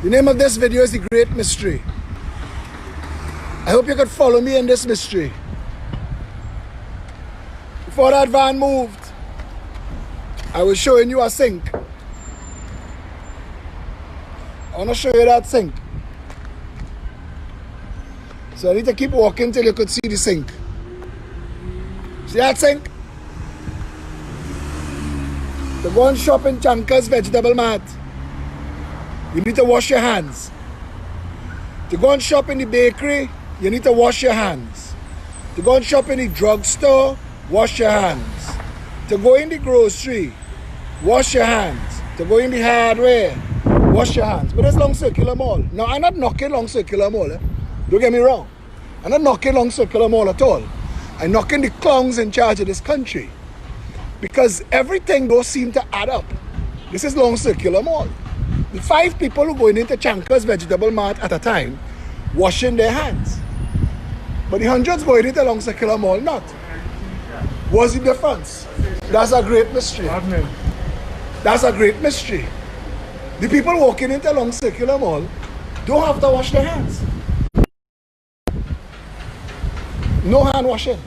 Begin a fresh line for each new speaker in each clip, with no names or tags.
The name of this video is The Great Mystery. I hope you could follow me in this mystery. Before that van moved, I was showing you a sink. I want to show you that sink. So I need to keep walking till you could see the sink. See that sink? To go and shop in Chanka's Vegetable Mart, you need to wash your hands. To go and shop in the bakery, you need to wash your hands. To go and shop in the drugstore, wash your hands. To go in the grocery, wash your hands. To go in the hardware, wash your hands. But it's Long Circular Mall. Now, I'm not knocking Long Circular Mall. Don't get me wrong. I'm not knocking Long Circular Mall at all. I'm knocking the clowns in charge of this country. Because everything don't seem to add up. This is Long Circular Mall. The 5 people who going into Chanka's Vegetable Mart at a time, washing their hands. But the hundreds going into Long Circular Mall, not. What's the difference? That's a great mystery. That's a great mystery. The people walking into Long Circular Mall don't have to wash their hands. No hand washing.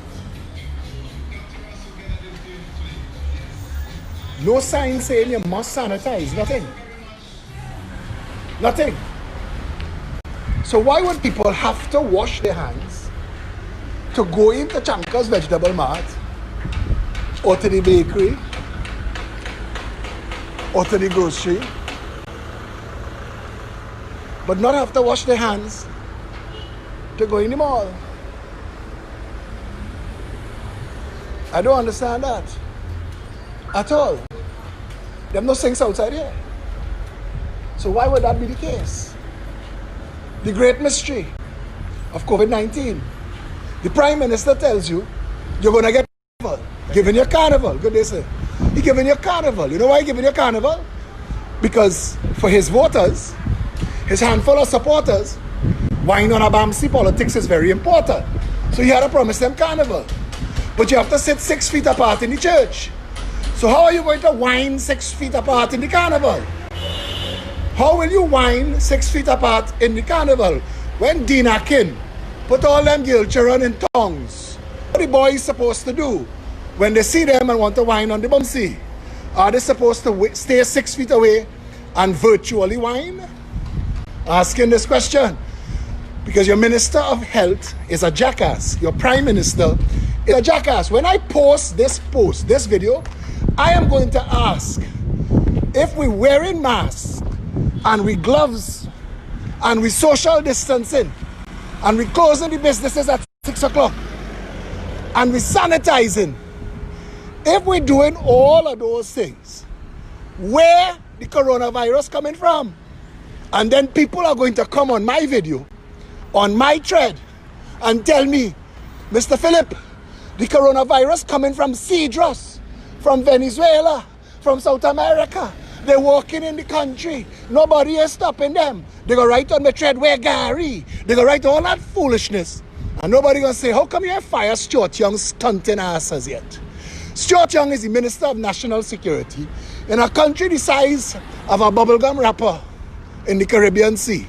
No sign saying you must sanitize, nothing. Nothing. So why would people have to wash their hands to go into Chanka's Vegetable Mart or to the bakery or to the grocery, but not have to wash their hands to go in the mall? I don't understand that at all. There are no sinks outside here. So why would that be the case? The great mystery of COVID-19. The Prime Minister tells you, you're going to get carnival. Giving you carnival. Good day, sir. He's giving you carnival. You know why he's giving you carnival? Because for his voters, his handful of supporters, wine on a Bamsi politics is very important. So he had to promise them carnival. But you have to sit 6 feet apart in the church. So how are you going to wine 6 feet apart in the carnival? How will you wine 6 feet apart in the carnival when Dina King put all them girl children in tongues? What are the boys supposed to do when they see them and want to wine on the bumsy? Are they supposed to stay 6 feet away and virtually wine? Asking this question because your Minister of Health is a jackass. Your Prime Minister is a jackass. When I post this video, I am going to ask if we're wearing masks and we gloves and we social distancing and we closing the businesses at 6 o'clock and we sanitizing, if we're doing all of those things, where the coronavirus coming from? And then people are going to come on my video, on my thread, and tell me, Mr. Phillip, the coronavirus coming from Cedros, from Venezuela, from South America. They're walking in the country. Nobody is stopping them. They go right on the thread where Gary. They go right all that foolishness. And nobody gonna say, how come you have fired Stuart Young's stunting asses yet? Stuart Young is the Minister of National Security in a country the size of a bubblegum wrapper in the Caribbean Sea.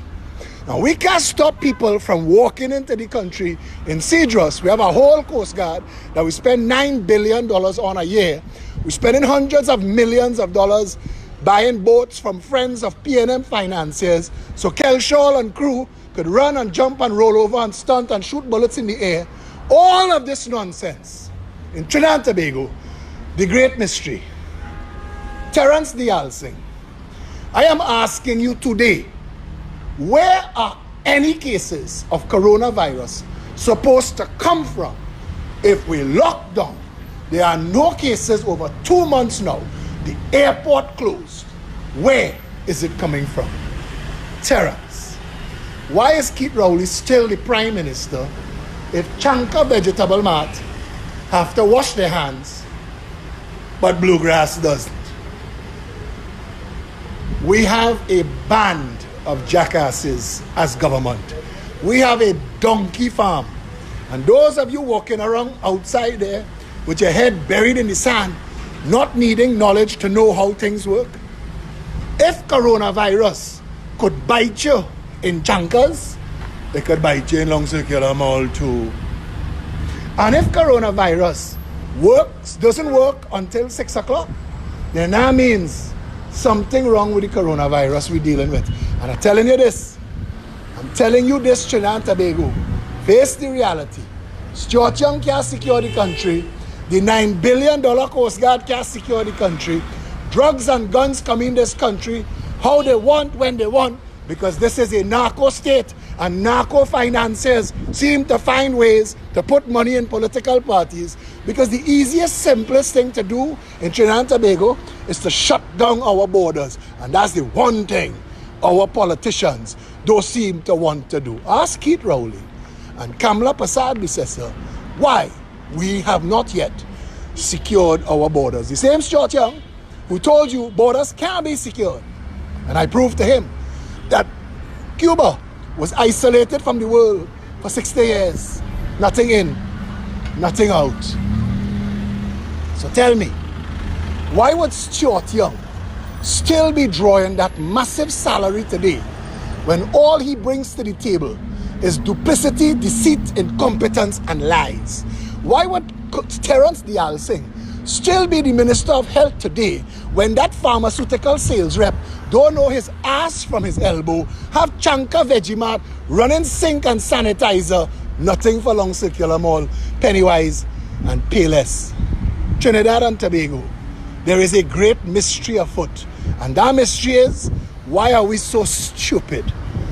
Now, we can't stop people from walking into the country in Cedros. We have a whole Coast Guard that we spend $9 billion on a year. We're spending hundreds of millions of dollars buying boats from friends of P&M financiers so Kelshaw and crew could run and jump and roll over and stunt and shoot bullets in the air. All of this nonsense. In Trinidad and Tobago, the great mystery. Terence Dialsing, I am asking you today, where are any cases of coronavirus supposed to come from? If we lock down, there are no cases over 2 months now. The airport closed. Where is it coming from? Terence, why is Keith Rowley still the Prime Minister if Chanka Vegetable Mart have to wash their hands, but Bluegrass doesn't? We have a band of jackasses as government. We have a donkey farm. And those of you walking around outside there with your head buried in the sand, not needing knowledge to know how things work, if coronavirus could bite you in chankers, they could bite you in long circular mall too. And if coronavirus doesn't work until 6 o'clock, then that means something wrong with the coronavirus we're dealing with. And I'm telling you this, Trinidad and Tobago, face the reality. Stuart Young can't secure the country. The $9 billion Coast Guard can't secure the country. Drugs and guns come in this country how they want, when they want, because this is a narco state, and narco financiers seem to find ways to put money in political parties, because the easiest, simplest thing to do in Trinidad and Tobago is to shut down our borders. And that's the one thing our politicians don't seem to want to do. Ask Keith Rowley and Kamala Prasad-Bissessar why we have not yet secured our borders. The same Stuart Young who told you borders can't be secured. And I proved to him that Cuba was isolated from the world for 60 years. Nothing in, nothing out. So tell me, why would Stuart Young still be drawing that massive salary today when all he brings to the table is duplicity, deceit, incompetence, and lies? Why would Terence Dial Singh still be the Minister of Health today when that pharmaceutical sales rep don't know his ass from his elbow, have Chanka Vegemart, running sink and sanitizer, nothing for long circular mall, Pennywise and Payless? Trinidad and Tobago, there is a great mystery afoot, and that mystery is, why are we so stupid,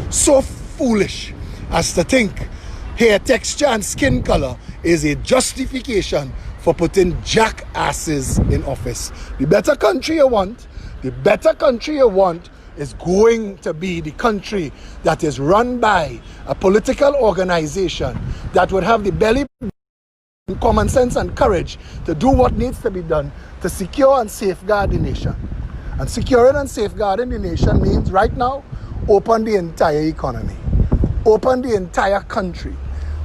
so foolish as to think hair texture and skin color is a justification for putting jackasses in office? The better country you want is going to be the country that is run by a political organization that would have the belly, common sense and courage to do what needs to be done to secure and safeguard the nation. And securing and safeguarding the nation means right now, open the entire economy, open the entire country.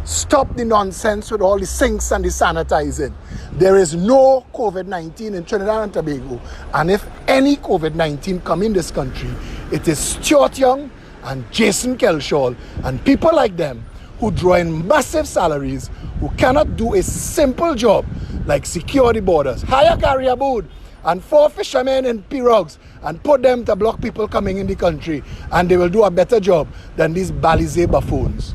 Stop the nonsense with all the sinks and the sanitizing. There is no COVID-19 in Trinidad and Tobago. And if any COVID-19 come in this country, it is Stuart Young and Jason Kelshaw and people like them who draw in massive salaries, who cannot do a simple job like secure the borders. Hire Gary Aboud and 4 fishermen in pirogues and put them to block people coming in the country, and they will do a better job than these Balize buffoons.